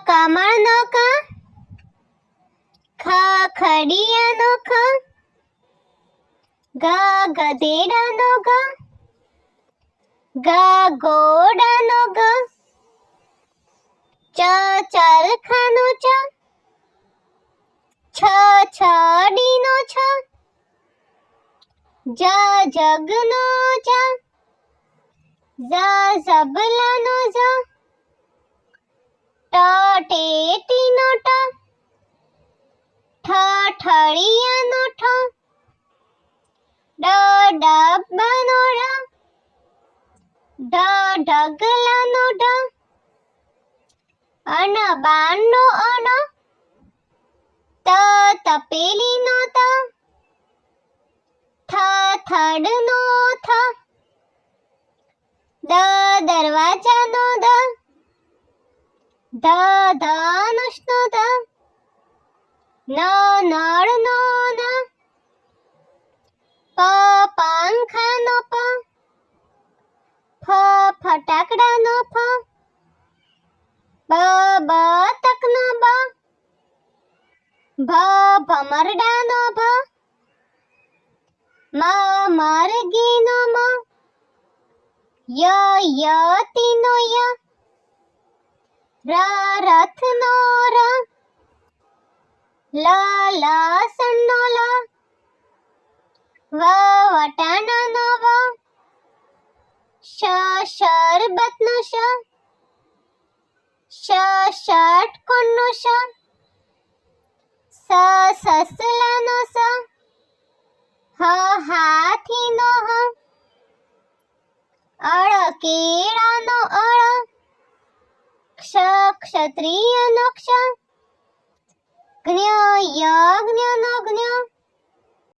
કમળનો ક, ખડીયાનો ખ, ગધેડાનો ગ, ઘોડાનો ગ, ચરખાનો ચ, છડીનો છ, જગનો જ, ઝબલાનો ઝ, ટેટીનો ટ, ઠળિયાનો ઠ, ડબ્બાનો ઢ, ઢગલાનો ઢ, બાણનો અણ, તપેલીનો ત, થડનો થ, દરવાજાનો દ, ધનુષનો ધ, નળનો ન, પંખાનો પ, ફટાકડાનો ફ, બતકનો બ, ભમરડાનો ભ, મરઘીનો મ, યતીનો ય, રથનો ર, લસણનો લ, વટાણાનો વ, શરબતનો શ, ષટકોણનો શ, સસલાનો સ, હાથીનો હ, કેળાનો અળ, ક્ષત્રિયનો ક્ષ,